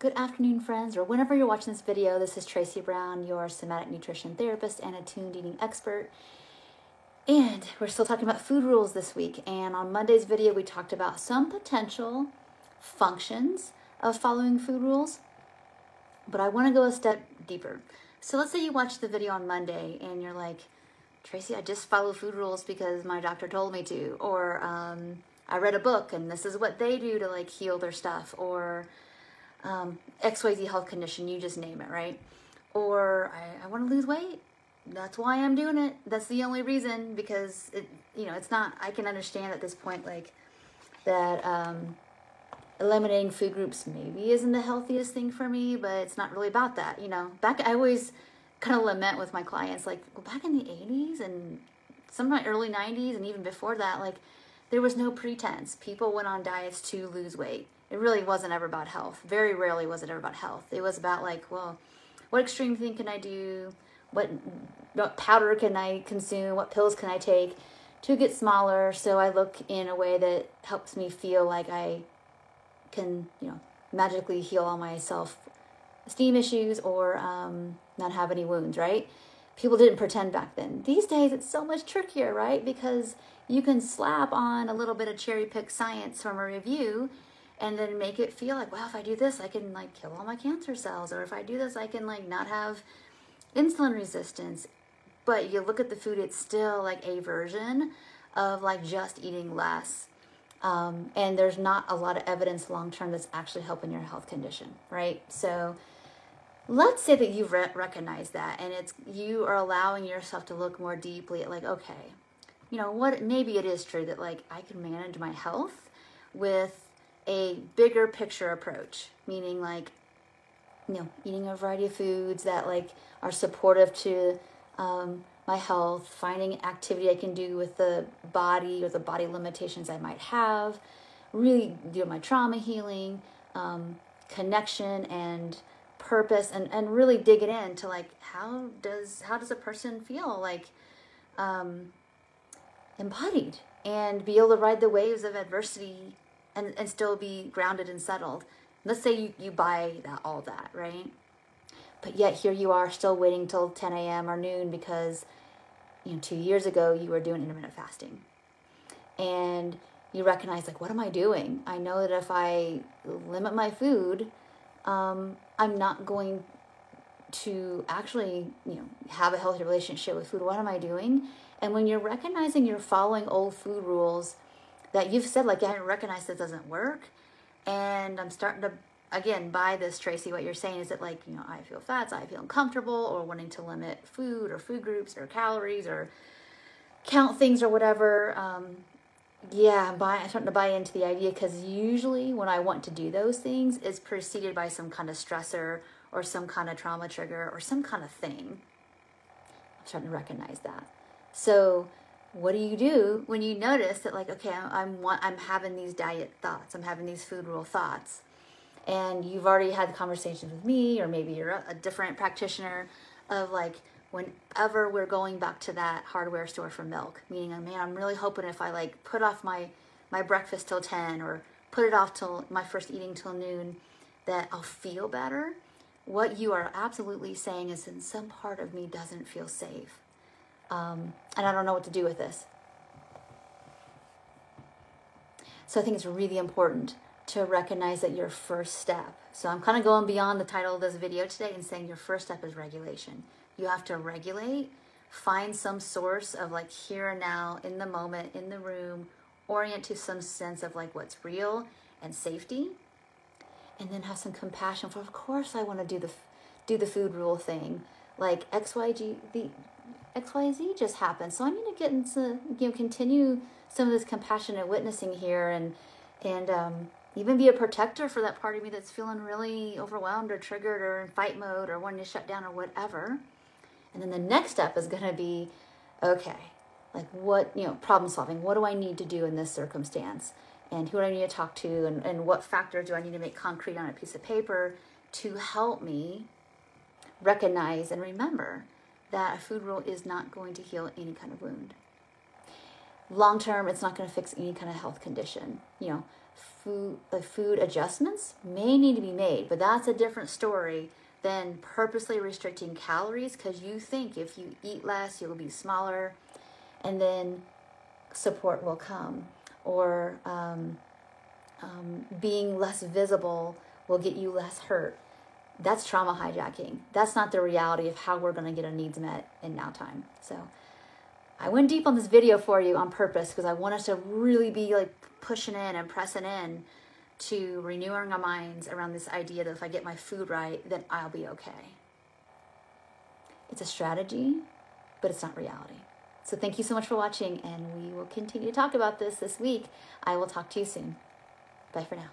Good afternoon, friends, or whenever you're watching this video. This is Tracy Brown, your somatic nutrition therapist and attuned eating expert. And we're still talking about food rules this week. And on Monday's video, we talked about some potential functions of following food rules. But I want to go a step deeper. So let's say you watch the video on Monday and you're like, Tracy, I just follow food rules because my doctor told me to. Or I read a book and this is what they do to heal their stuff. Or XYZ health condition, you just name it, right? Or I want to lose weight. That's why I'm doing it. That's the only reason, because it's not, I can understand at this point, that eliminating food groups maybe isn't the healthiest thing for me, but it's not really about that. I always kind of lament with my clients, back in the 80s and some of my early 90s and even before that, there was no pretense. People went on diets to lose weight. It really wasn't ever about health. Very rarely was it ever about health. It was about what extreme thing can I do? What powder can I consume? What pills can I take to get smaller so I look in a way that helps me feel like I can, magically heal all my self-esteem issues or not have any wounds, right? People didn't pretend back then. These days, it's so much trickier, right? Because you can slap on a little bit of cherry-picked science from a review and then make it feel like, wow, if I do this, I can kill all my cancer cells. Or if I do this, I can not have insulin resistance. But you look at the food, it's still a version of just eating less. And there's not a lot of evidence long-term that's actually helping your health condition, right? So let's say that you've recognized that and you are allowing yourself to look more deeply at okay, maybe it is true that I can manage my health with a bigger picture approach, meaning eating a variety of foods that are supportive to my health, finding activity I can do with the body or the body limitations I might have, really do my trauma healing, connection and purpose, and really dig it into how does a person feel embodied and be able to ride the waves of adversity and still be grounded and settled. Let's say you buy all that, right? But yet here you are still waiting till 10 a.m. or noon because 2 years ago you were doing intermittent fasting. And you recognize what am I doing? I know that if I limit my food, I'm not going to actually have a healthy relationship with food. What am I doing? And when you're recognizing you're following old food rules that you've said, I didn't recognize this doesn't work. And I'm starting to, again, buy this, Tracy. What you're saying is that, I feel fat, so I feel uncomfortable, or wanting to limit food or food groups or calories or count things or whatever. I'm starting to buy into the idea, because usually when I want to do those things, it's preceded by some kind of stressor or some kind of trauma trigger or some kind of thing. I'm starting to recognize that. So what do you do when you notice that okay, I'm having these diet thoughts, I'm having these food rule thoughts, and you've already had conversations with me, or maybe you're a different practitioner of whenever we're going back to that hardware store for milk, meaning, man, I'm really hoping if I put off my breakfast till 10 or put it off till my first eating till noon, that I'll feel better. What you are absolutely saying is that some part of me doesn't feel safe. And I don't know what to do with this. So I think it's really important to recognize that your first step, so I'm kind of going beyond the title of this video today and saying your first step is regulation. You have to regulate, find some source of here and now, in the moment, in the room, orient to some sense of what's real and safety, and then have some compassion for, of course I want to do the food rule thing, XYZ just happened, so I need to get into, continue some of this compassionate witnessing here, and even be a protector for that part of me that's feeling really overwhelmed or triggered or in fight mode or wanting to shut down or whatever. And then the next step is going to be, okay, what, problem solving. What do I need to do in this circumstance? And who do I need to talk to? And what factors do I need to make concrete on a piece of paper to help me recognize and remember that a food rule is not going to heal any kind of wound. Long term, it's not going to fix any kind of health condition. food adjustments may need to be made, but that's a different story than purposely restricting calories because you think if you eat less, you'll be smaller, and then support will come, or being less visible will get you less hurt. That's trauma hijacking. That's not the reality of how we're going to get our needs met in now time. So I went deep on this video for you on purpose because I want us to really be like pushing in and pressing in to renewing our minds around this idea that if I get my food right, then I'll be okay. It's a strategy, but it's not reality. So thank you so much for watching, and we will continue to talk about this week. I will talk to you soon. Bye for now.